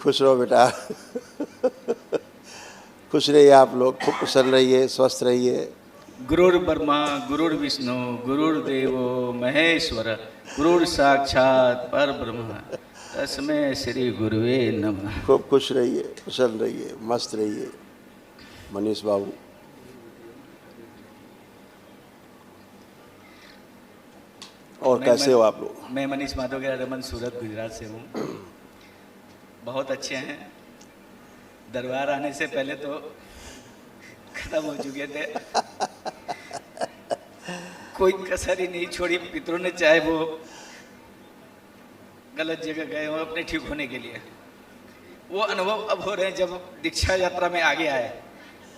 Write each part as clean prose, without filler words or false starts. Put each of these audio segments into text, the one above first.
खुश रहो बेटा। खुश रहिए आप लोग, खूब प्रसन्न रहिए, स्वस्थ रहिए। गुरुर्ब्रह्मा गुरुर्विष्णु गुरुर्देवो महेश्वर गुरुर साक्षात परब्रह्म तस्मै श्री गुरुवे नमः। खूब खुश रहिए, प्रसन्न रहिए, मस्त रहिए। मनीष बाबू, और कैसे हो आप लोग? मैं मनीष माधवगिरा रमन, सूरत गुजरात से हूँ। बहुत अच्छे हैं। दरबार आने से पहले तो खत्म हो चुके थे, कोई कसर ही नहीं छोड़ी पितरों ने, चाहे वो गलत जगह गए हो अपने ठीक होने के लिए। वो अनुभव अब हो रहे हैं जब दीक्षा यात्रा में आगे आए।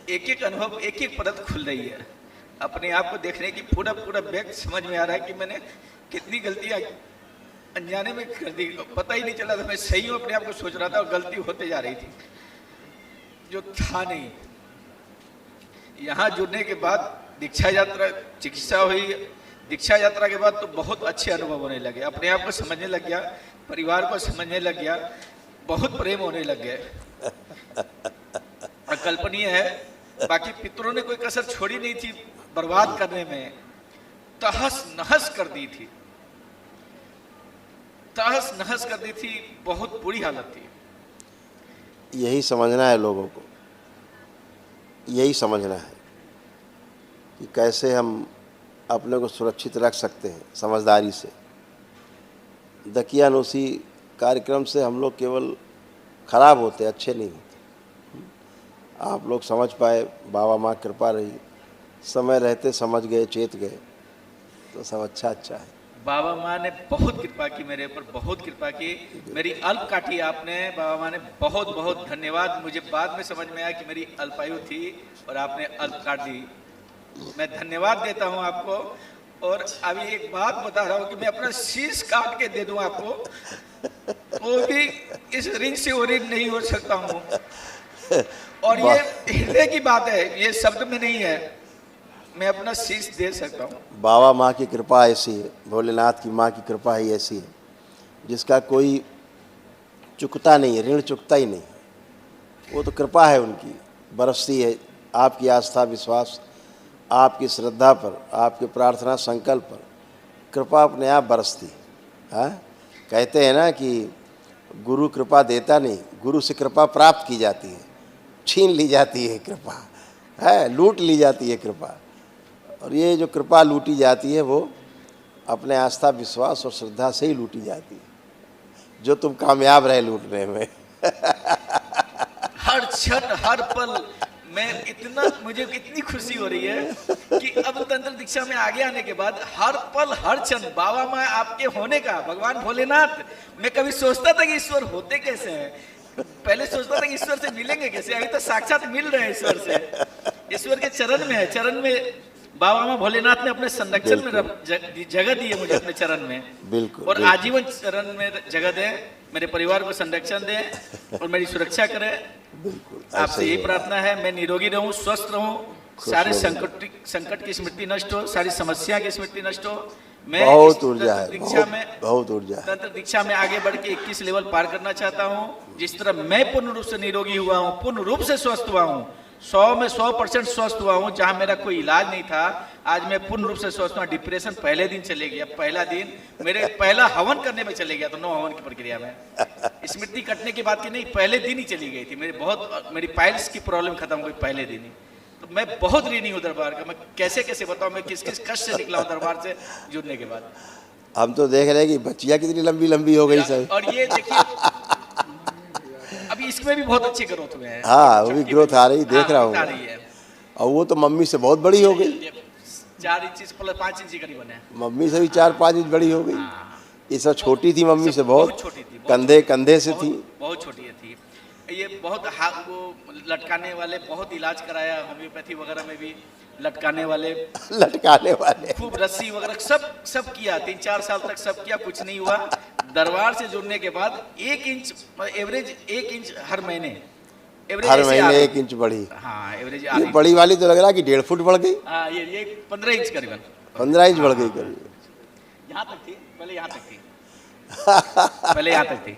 एक एक अनुभव, एक एक परत खुल रही है। अपने आप को देखने की पूरा व्यक्त समझ में आ रहा है कि मैंने कितनी गलतियां अनजाने में कर दी, पता ही नहीं चला था। मैं सही हूँ अपने आप को सोच रहा था और गलती होते जा रही थी जो था नहीं। यहाँ जुड़ने के बाद दीक्षा यात्रा, चिकित्सा हुई, दीक्षा यात्रा के बाद तो बहुत अच्छे अनुभव होने लगे। अपने आप को समझने लग गया, परिवार को समझने लग गया, बहुत प्रेम होने लग गए। अकल्पनीय है। बाकी पितरों ने कोई कसर छोड़ी नहीं थी बर्बाद करने में, तहस नहस कर दी थी, तहस नहस कर दी थी। बहुत बुरी हालत थी। यही समझना है लोगों को, यही समझना है कि कैसे हम अपने को सुरक्षित रख सकते हैं समझदारी से। दकियानूसी कार्यक्रम से हम लोग केवल खराब होते, अच्छे नहीं होते। आप लोग समझ पाए, बाबा माँ कृपा रही, समय रहते समझ गए, चेत गए, तो सब अच्छा है। बाबा माँ ने बहुत कृपा की मेरे ऊपर, बहुत कृपा की। मेरी अल्प काटी आपने, बाबा माँ ने बहुत धन्यवाद। मुझे बाद में समझ में आया कि मेरी अल्पायु थी और आपने अल्प काट दी। मैं धन्यवाद देता हूँ आपको। और अभी एक बात बता रहा हूँ कि मैं अपना शीश काट के दे दूँ आपको, वो भी इस ऋण से ऋण नहीं हो सकता हूँ। और ये हृदय की बात है, ये शब्द में नहीं है। मैं अपना शीश दे सकता हूँ। बाबा माँ की कृपा ऐसी है, भोलेनाथ की माँ की कृपा ही ऐसी है जिसका कोई चुकता नहीं है, ऋण चुकता ही नहीं। वो तो कृपा है उनकी, बरसती है। आपकी आस्था विश्वास, आपकी श्रद्धा पर, आपके प्रार्थना संकल्प पर कृपा अपने आप बरसती है। कहते हैं ना कि गुरु कृपा देता नहीं, गुरु से कृपा प्राप्त की जाती है, छीन ली जाती है कृपा, है लूट ली जाती है कृपा। और ये जो कृपा लूटी जाती है वो अपने आस्था विश्वास और श्रद्धा से ही लूटी जाती है, जो तुम कामयाब रहे लूटने में। हर क्षण हर पल मुझे इतनी खुशी हो रही है कि अब तंत्र दीक्षा में आगे आने के बाद हर पल हर क्षण बाबा माँ आपके होने का, भगवान भोलेनाथ। मैं कभी सोचता था कि ईश्वर होते कैसे हैं, पहले सोचता था कि ईश्वर से मिलेंगे कैसे, अभी तो साक्षात मिल रहे हैं ईश्वर से। ईश्वर के चरण में है, चरण में बाबा माँ भोलेनाथ ने अपने संरक्षण में जगह दी है मुझे अपने चरण में। बिल्कुल। और आजीवन चरण में जगह दे, मेरे परिवार को संरक्षण दे और मेरी सुरक्षा करे। बिल्कुल आपसे यही प्रार्थना है, मैं निरोगी रहूं, स्वस्थ रहूं, सारे संकट की स्मृति नष्ट हो, सारी समस्या की स्मृति नष्ट हो। मैं बहुत ऊर्जा है, बहुत ऊर्जा है। तंत्र दीक्षा में आगे बढ़ के 21 लेवल पार करना चाहता हूँ। जिस तरह मैं पूर्ण रूप से निरोगी हुआ हूँ, पूर्ण रूप से स्वस्थ हुआ हूँ, 100 में 100% स्वस्थ हुआ हूँ। जहाँ मेरा कोई इलाज नहीं था, आज मैं पूर्ण रूप से स्वस्थ हुआ। डिप्रेशन पहले दिन चले गया, पहला दिन मेरे पहला हवन करने में चले गया, तो 9 हवन की प्रक्रिया में स्मृति कटने की बात की नहीं, पहले दिन ही चली गई थी। मेरी पाइल्स की प्रॉब्लम खत्म हुई पहले दिन ही। तो मैं बहुत ऋणी हूँ दरबार का। मैं कैसे बताऊँ, मैं किस कष्ट से निकला हूँ दरबार से जुड़ने के बाद। हम तो देख रहे हैं कि बच्चियाँ कितनी लंबी हो गई सर। और ये देखिए अभी इसमें भी बहुत अच्छी ग्रोथ हुए हैं। हाँ, वो भी ग्रोथ आ रही, देख रहा हूँ। और वो तो मम्मी से बहुत बड़ी हो गई, 4 इंच प्लस 5 इंच करीबन है। मम्मी से भी 4-5 इंच बड़ी हो गई। ये सब छोटी थी मम्मी से, बहुत छोटी थी, कंधे से थी, बहुत छोटी थी। ये बहुत वो लटकाने वाले, बहुत इलाज कराया, होम्योपैथी वगैरह में भी लटकाने वाले खूब रस्सी वगैरह सब किया। 3-4 साल तक सब किया, कुछ नहीं हुआ। दरबार से जुड़ने के बाद 1 इंच एवरेज, 1 इंच हर महीने 1 इंच बढ़ी। हाँ, एवरेज। ये बड़ी वाली तो लग रहा है कि 1.5 फुट बढ़ गई। हाँ, ये 15 इंच करीबन, 15 इंच बढ़ गई करीब। यहाँ तक थी, पहले यहाँ तक थी, पहले यहाँ तक थी।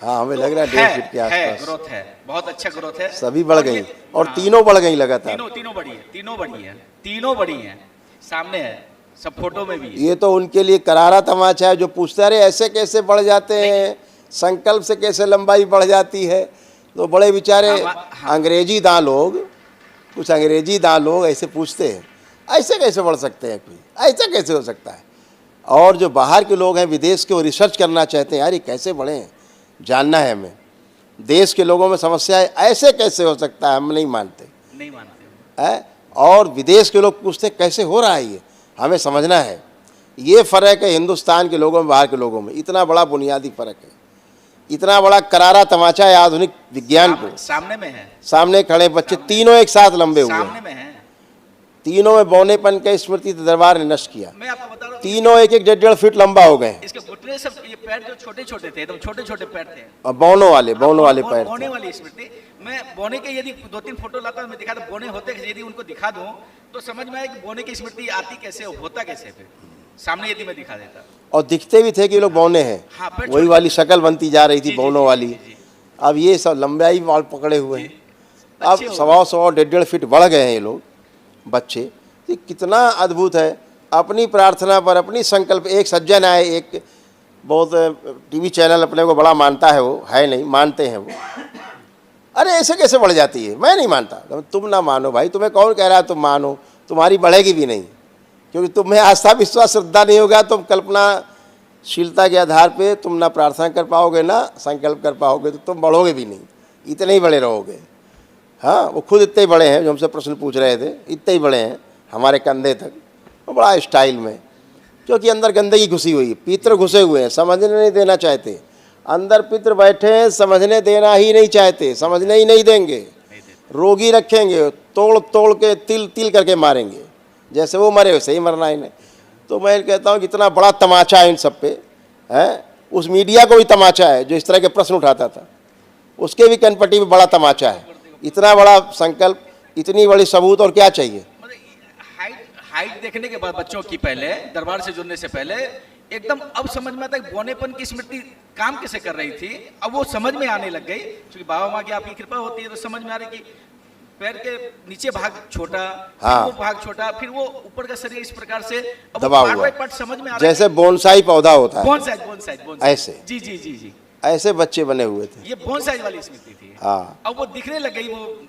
हाँ, हमें तो लग रहा है 1.5 फीट के आसपास ग्रोथ है, बहुत अच्छा ग्रोथ है। सभी बढ़ गई ये- और हाँ, तीनों बढ़ गई लगातार। तीनों बड़ी है, तीनों बड़ी है, सामने है, सब फोटो में भी है। ये तो उनके लिए करारा तमाचा है जो पूछते हैं, अरे ऐसे कैसे बढ़ जाते हैं, संकल्प से कैसे लंबाई बढ़ जाती है। तो बड़े बेचारे हाँ। अंग्रेजी दां लोग, कुछ अंग्रेजी दां लोग ऐसे पूछते हैं, ऐसे कैसे बढ़ सकते हैं, कोई ऐसा कैसे हो सकता है। और जो बाहर के लोग हैं, विदेश के, वो रिसर्च करना चाहते हैं, यार ये कैसे बढ़े हैं, जानना है हमें। देश के लोगों में समस्या है, ऐसे कैसे हो सकता है, हम नहीं मानते है। और विदेश के लोग पूछते हैं कैसे हो रहा है ये, हमें समझना है। ये फ़र्क है हिंदुस्तान के लोगों में, बाहर के लोगों में, इतना बड़ा बुनियादी फ़र्क है, इतना बड़ा करारा तमाचा है आधुनिक विज्ञान को। सामने में है, सामने खड़े बच्चे तीनों एक साथ लंबे हुए, सामने में है। तीनों में बौनेपन का स्मृति दरबार ने नष्ट किया। मैं आपको बता रहा हूँ, तीनों एक 1.5 फीट लंबा हो गए। इसके घुटने सब, ये पैर जो छोटे छोटे थे, एकदम छोटे छोटे पैर थे, और बौनों वाले पैर थे। बोने वाली स्मृति। मैं बोने के यदि 2-3 फोटो लाता, मैं दिखाता, बोने होते कैसे, यदि उनको दिखा दूं तो समझ में आए कि बोने की स्मृति आती कैसे, होता कैसे। फिर सामने यदि मैं दिखा देता, और दिखते भी थे कि ये लोग बौने हैं। हाँ, पैर वही छोटे- वाली शक्ल बनती जा रही थी, जी, बौनों जी, वाली। जी, जी। अब ये सब लंबाई वाल पकड़े हुए हैं। अब अच्छे हो गए। 1.25 1.5 फीट बढ़ गए हैं ये लोग बच्चे। ये कितना अद्भुत है। अपनी प्रार्थना पर, अपनी संकल्प, एक सज्जन आए, एक बहुत टीवी चैनल अपने को बड़ा मानता है, वो है नहीं, मानते हैं वो, अरे ऐसे कैसे बढ़ जाती है, मैं नहीं मानता। तुम ना मानो भाई, तुम्हें कौन कह रहा है तुम मानो, तुम्हारी बढ़ेगी भी नहीं, क्योंकि तुम्हें आस्था विश्वास श्रद्धा नहीं होगा, तुम कल्पनाशीलता के आधार पे तुम ना प्रार्थना कर पाओगे ना संकल्प कर पाओगे, तो तुम बढ़ोगे भी नहीं, इतने ही बड़े रहोगे। हाँ, वो खुद इतने ही बड़े हैं, जो हमसे प्रश्न पूछ रहे थे, इतने ही बड़े हैं, हमारे कंधे तक, वो बड़ा स्टाइल में, क्योंकि अंदर गंदगी घुसी हुई है, पितर घुसे हुए हैं, समझने नहीं देना चाहते। अंदर पितर बैठे हैं, समझने देना ही नहीं चाहते, समझने ही नहीं देंगे, रोगी रखेंगे, तोड़ तोड़ के तिल तिल करके मारेंगे, जैसे वो मरे वैसे ही मरना इन्हें। तो मैं कहता हूँ कि इतना बड़ा तमाचा है इन सब पे, है। उस मीडिया को भी तमाचा है जो इस तरह के प्रश्न उठाता था, उसके भी कनपट्टी में बड़ा तमाचा है। इतना बड़ा संकल्प, इतनी बड़ी सबूत, और क्या चाहिए। हाइट देखने के बाद बच्चों की, पहले दरबार से जुड़ने से पहले एकदम अब समझ में आता है बोनेपन की स्मृति काम कैसे कर रही थी। अब वो समझ में आने लग गई, क्योंकि बाबा माँ की आपकी कृपा होती है, तो समझ में आ रही कि पैर के नीचे भाग छोटा, हाँ, वो भाग छोटा, फिर वो ऊपर का शरीर इस प्रकार से अब दबा पार्ट हुआ, बाय पार्ट समझ में आ रहा है। जैसे बोनसाई पौधा होता है, बोनसाई ऐसे। जी जी जी जी, ऐसे बच्चे बने हुए थे। ये बोनसाई वाली स्मृति थी। हाँ, अब वो दिखने लग गई, वो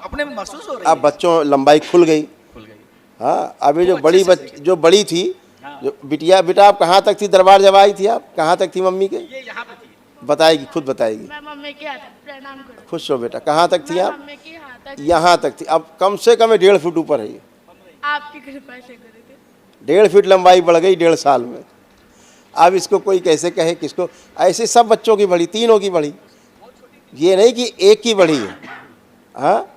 अपने में महसूस हो रही अब है। बच्चों लंबाई खुल गई। खुल गई। हाँ, अभी जो वो बड़ी अच्छे से जो बड़ी थी, हाँ। जो बिटिया, बेटा आप कहाँ तक थी दरबार जब आई थी, आप कहाँ तक थी मम्मी के, ये यहाँ पे थी। बताएगी, खुद बताएगी। मैं मम्मी के हाथ प्रणाम करूँ। खुश हो बेटा, कहाँ तक थी मैं आप, मम्मी के हाथ तक, यहाँ तक थी। अब कम से कम 1.5 फीट ऊपर है ये, आपकी कृपा से करोगे। 1.5 फीट लंबाई बढ़ गई 1.5 साल में। अब इसको कोई कैसे कहे किसको, ऐसे सब बच्चों की बढ़ी, तीनों की बढ़ी, ये नहीं कि एक की बढ़ी है। हाँ,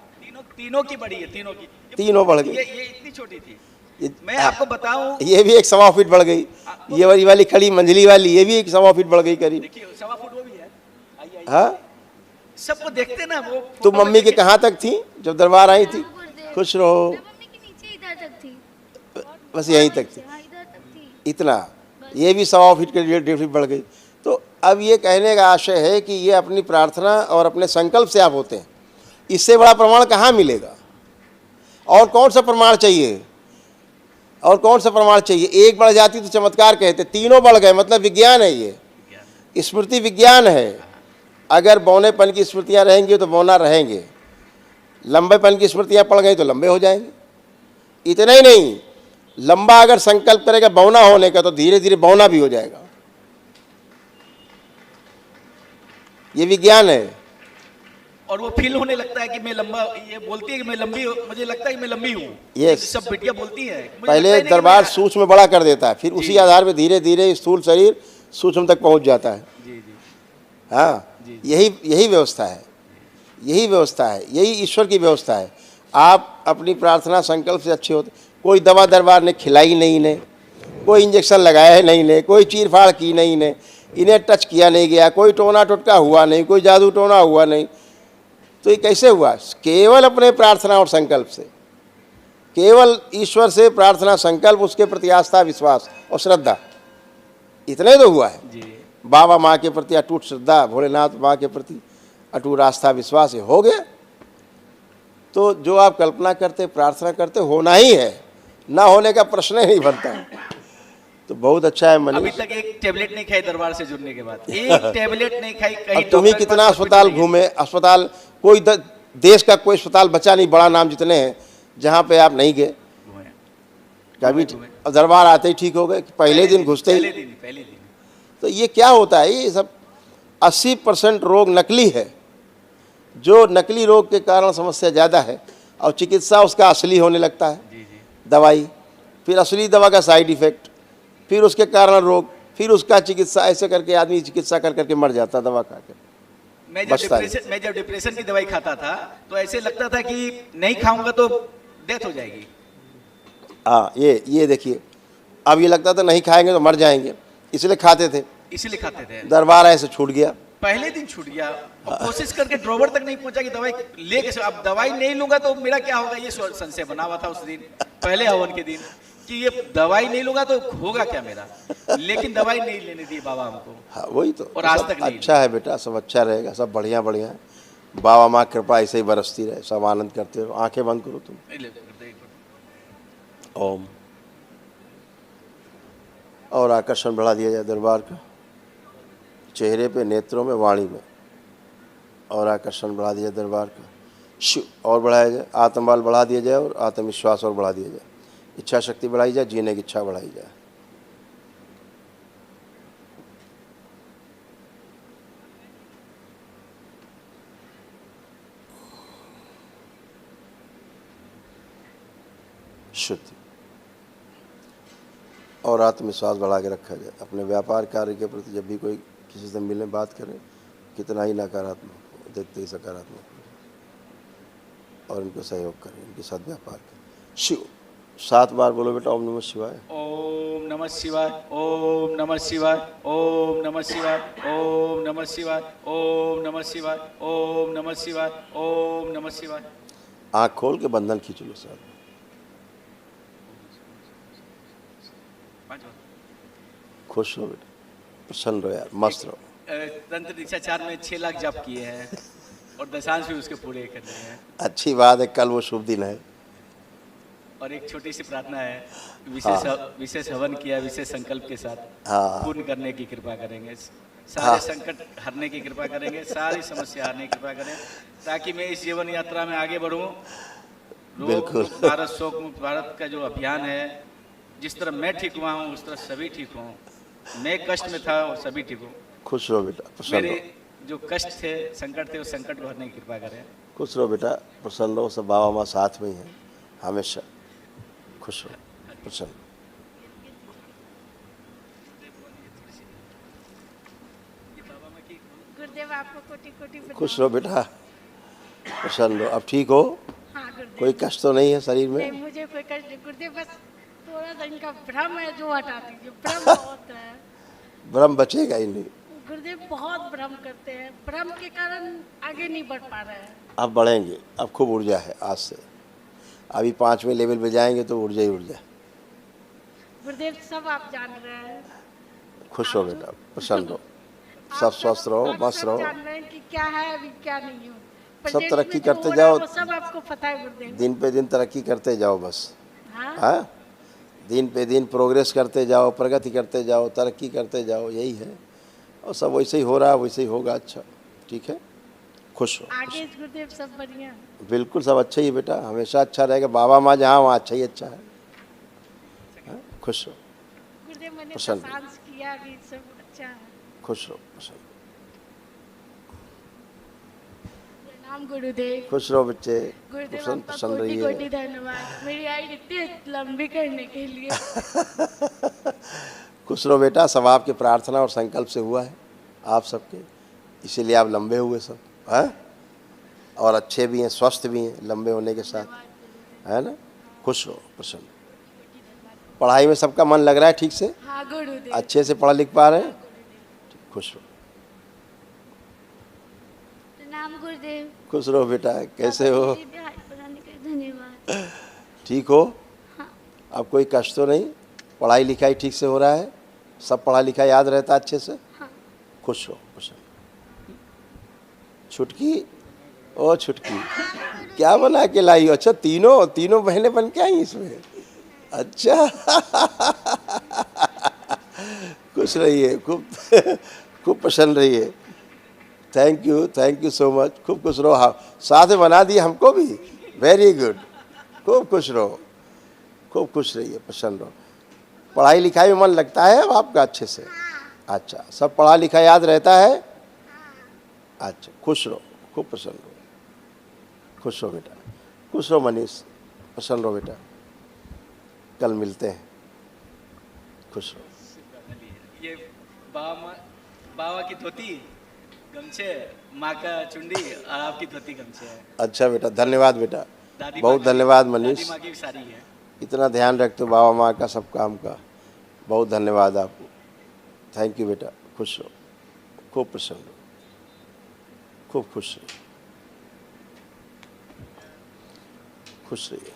तीनों की बड़ी है, तीनों बढ़ गई। ये इतनी छोटी थी। ये- मैं आपको बताऊं, ये भी 1.25 फीट बढ़ गई, ये वाली खड़ी मंझली वाली, ये भी 1.25 फीट बढ़ गई करीब। देखिए 1.25 फुट वो भी है। आइए हाँ, सबको देखते ना वो। तुम मम्मी के कहाँ तक थी जब दरबार आई थी। खुश रहो, मम्मी के नीचे इधर तक थी, बस यहीं तक थी, हाँ इधर तक थी। इतना। ये भी 1.25 फीट के 1.5 फीट बढ़ गई। तो अब ये कहने का आशय है कि ये अपनी प्रार्थना और अपने संकल्प से आप होते हैं, इससे बड़ा प्रमाण कहाँ मिलेगा। और कौन सा प्रमाण चाहिए, और कौन सा प्रमाण चाहिए। एक बढ़ जाती तो चमत्कार कहते, तीनों बढ़ गए, मतलब विज्ञान है ये, स्मृति विज्ञान है। अगर बौनेपन की स्मृतियाँ रहेंगी तो बौना रहेंगे, लंबेपन की स्मृतियाँ पड़ गई तो लंबे हो जाएंगे। इतना ही नहीं, लंबा अगर संकल्प करेगा बौना होने का तो धीरे धीरे बौना भी हो जाएगा। ये विज्ञान है। और वो फील होने लगता है कि मैं लंबा, ये बोलती है कि मैं लंबी हूँ, मुझे लगता है कि मैं लंबी हूँ। Yes. सब बेटियां बोलती हैं। मुझे पहले लगता ही नहीं दरबार कि मैं- सूक्ष्म बड़ा कर देता है, फिर उसी आधार पे धीरे धीरे स्थूल शरीर सूक्ष्म तक पहुंच जाता है। जी जी हाँ, जी। यही व्यवस्था है, यही व्यवस्था है, यही ईश्वर की व्यवस्था है। आप अपनी प्रार्थना संकल्प से अच्छे होते। कोई दवा दरबार ने खिलाई नहीं, इन्हें कोई इंजेक्शन लगाया है नहीं, इन्हें कोई चीर फाड़ की नहीं, इन्हें टच किया नहीं गया, कोई टोना टोटका हुआ नहीं, कोई जादू टोना हुआ नहीं। तो ये कैसे हुआ, केवल अपने प्रार्थना और संकल्प से, केवल ईश्वर से प्रार्थना संकल्प, उसके प्रति आस्था विश्वास और श्रद्धा, इतने तो हुआ है। जी। बाबा माँ के प्रति अटूट श्रद्धा, भोलेनाथ माँ के प्रति अटूट आस्था विश्वास है, हो गया। तो जो आप कल्पना करते प्रार्थना करते होना ही है, ना होने का प्रश्न ही नहीं बनता। तो बहुत अच्छा है अभी मनीष। तक एक टेबलेट नहीं खाई दरबार से जुड़ने के बाद, एक टेबलेट नहीं खाई कहीं। अब तुम ही डॉक्टर के कितना पास अस्पताल hospital नहीं घूमे, अस्पताल कोई देश का कोई अस्पताल बचा नहीं, बड़ा नाम जितने हैं, जहाँ पे आप नहीं गए घूमे। कभी। घूमे। अब दरबार आते ही ठीक हो गए, पहले दिन घुसते ही। पहले दिन तो ये क्या होता है, ये सब 80% रोग नकली है। जो नकली रोग के कारण समस्या ज़्यादा है, और चिकित्सा उसका असली होने लगता है। जी जी। दवाई, फिर असली दवा का साइड इफेक्ट, फिर उसके कारण रोग, फिर उसका चिकित्सा, ऐसे करके आदमी चिकित्सा कर करके मर जाता है दवा खा के। मैं बचता है। जब डिप्रेशन की दवाई खाता था तो ऐसे लगता था कि नहीं खाऊंगा तो डेथ हो जाएगी। हाँ, ये देखिए, अब ये लगता था नहीं खाएंगे तो मर जाएंगे, इसलिए खाते थे। इसीलिए खाते थे। दरबार ऐसे छूट गया। पहले दिन छूट गया और कोशिश करके ड्रॉवर तक नहीं पहुंचा कि दवाई लेके, अब दवाई नहीं लूंगा तो मेरा क्या होगा, ये संशय बना हुआ था उस दिन, पहले हवन के दिन, कि ये दवाई नहीं लूंगा तो होगा क्या मेरा। लेकिन दवाई नहीं लेने दी बाबा हमको। हाँ, वही तो। और आज सब तक नहीं। अच्छा है बेटा, सब अच्छा रहेगा, सब बढ़िया बढ़िया है। बाबा माँ कृपा ऐसे ही बरसती रहे, सब आनंद करते रहो। आंखें बंद करो तुम। ओम। और आकर्षण बढ़ा दिया जाए दरबार का, चेहरे पे, नेत्रों में, वाणी में, और आकर्षण बढ़ा दिया जाए दरबार का। शिव और बढ़ाया जाए, आत्मबल बढ़ा दिया जाए, और आत्मविश्वास और बढ़ा दिया जाए। इच्छा शक्ति बढ़ाई जाए, जीने की इच्छा बढ़ाई जाए। शुद्धि और आत्मविश्वास बढ़ा के रखा जाए। अपने व्यापार कार्य के प्रति जब भी कोई किसी से मिलने बात करें, कितना ही नकारात्मक हो, देखते ही सकारात्मक हो, और इनको सहयोग करें, इनके साथ व्यापार करें। शिव 7 बार बोलो बेटा, ओम नमः शिवाय। ओम नमः शिवाय, ओम नमः शिवाय, ओम नमः शिवाय, ओम नमः शिवाय, ओम नमः शिवाय, ओम नमः शिवाय, ओम नमः शिवाय। आँख खोल के बंधन खींच लो साथ। खुश रहो बेटा, प्रसन्न रहो यार, मस्त रहो। तंत्र दीक्षा 4 में 6 लाख जप किए हैं और दशांश भी उसके पूरे करने हैं। अच्छी बात है, कल वो शुभ दिन है। और एक छोटी सी प्रार्थना है, हाँ। विशेष हवन किया, विशेष संकल्प के साथ हाँ। पूर्ण करने की कृपा करेंगे। सारे हाँ। संकट हरने की कृपा करेंगे, सारी समस्या हरने की कृपा करें, ताकि मैं इस जीवन यात्रा में आगे बढ़ूं। बिल्कुल। मुक्त भारत, शोक मुक्त भारत का जो अभियान है, जिस तरह मैं ठीक हुआ हूँ उस तरह सभी ठीक हों। मैं कष्ट में था और सभी ठीक हों। खुश रहो बेटा, प्रसन्न मेरे रहो। जो कष्ट थे, संकट थे, उस संकट को हरने की कृपा करें। खुश रहो बेटा, प्रसन्न रहो। सब बाबा माँ साथ में ही हैं हमेशा। खुश रहो, प्रसन्न। गुरुदेव आपको कोटि कोटि प्रणाम। खुश रहो बेटा, प्रसन्न रहो। अब ठीक हो, हाँ गुरुदेव। कोई कष्ट तो नहीं है शरीर नहीं, में? मुझे कोई कष्ट नहीं गुरुदेव, बस थोड़ा सा इनका भ्रम है जो हटा दीजिए। भ्रम बहुत है भ्रम बचेगा ही नहीं। गुरुदेव, बहुत भ्रम करते हैं, भ्रम के कारण आगे नहीं बढ़ पा रहे हैं। अब बढ़ेंगे, अब खूब ऊर्जा है आज से। अभी 5वें लेवल पे जाएंगे तो ऊर्जा ही ऊर्जा। गुरुदेव सब आप जान रहे हैं। खुश रहो बेटा, प्रसन्न रहो, सब स्वस्थ रहो, आप मस्त सब रहो। जान रहे हैं कि क्या है अभी क्या नहीं हो। सब प्रेजेंट तरक्की में जो करते हो रहा है, जाओ। वो सब आपको पता है गुरुदेव। दिन पे दिन तरक्की करते जाओ बस। हाँ हाँ, दिन पे दिन प्रोग्रेस करते जाओ, प्रगति करते जाओ, तरक्की करते जाओ, यही है। और सब वैसे ही हो रहा है, वैसे ही होगा। अच्छा, ठीक है, खुश हो। आगे गुरुदेव सब बढ़िया। बिल्कुल सब अच्छा ही है बेटा, हमेशा अच्छा रहेगा। बाबा माँ जहाँ वहाँ अच्छा ही अच्छा है। हाँ? खुश हो, गुरुदेव मैंने प्रसन्न। सांस किया, अभी सब अच्छा है। खुश रहो, प्रसन्न। प्रणाम गुरुदेव। खुश रहो बच्चे, गुरुदेव प्रसन्न आपका प्रसन्न कोटि रहिए। कोटि धन्यवाद मेरी आयु इतनी लंबी करने के लिए। खुश रहो बेटा, सब आपके प्रार्थना और संकल्प से हुआ है आप सबके, इसीलिए आप लंबे हुए सब। हैं? और अच्छे भी हैं, स्वस्थ भी हैं लंबे होने के साथ, है ना? खुश रहो, प्रसन्न। पढ़ाई में सबका मन लग रहा है ठीक से? हाँ गुरुदेव। अच्छे से पढ़ लिख पा रहे हैं? खुश रहो, प्रणाम गुरुदेव। खुश रहो बेटा। कैसे हो? बनाने के लिए धन्यवाद। ठीक हो? हाँ। अब कोई कष्ट तो नहीं? पढ़ाई लिखाई ठीक से हो रहा है? सब पढ़ा लिखा याद रहता अच्छे से? हाँ। खुश रहो, खुश रहो। छुटकी, ओ छुटकी, क्या बना के लाई हो? अच्छा, तीनों तीनों बहनें बन के आई इसमें। अच्छा खुश रहिए, खूब खूब प्रसन्न रहिए। Thank you so much. खूब खुश रहो। हाँ, साथ में बना दिए हमको भी, वेरी गुड। खूब खुश रहो, खूब खुश रहिए, प्रसन्न रहो। पढ़ाई लिखाई में मन लगता है अब आपका अच्छे से? अच्छा, सब पढ़ा लिखा याद रहता है? अच्छा, खुश रहो, खूब प्रसन्न रहो, खुश रहो बेटा, खुश रहो मनीष, प्रसन्न रहो बेटा। कल मिलते हैं, खुश रहो। ये बाबा की धोती गमछे, माँ का चुंडी और आपकी धोती गमछे है। अच्छा बेटा, धन्यवाद बेटा, दादी बहुत माँ की- धन्यवाद दादी मनीष। माँ की भी साड़ी है। इतना ध्यान रखते हो बाबा माँ का सब काम का, बहुत धन्यवाद आपको। थैंक यू बेटा, खुश रहो, खूब प्रसन्न रहो, खूब खुश रहिए, खुश रहिए।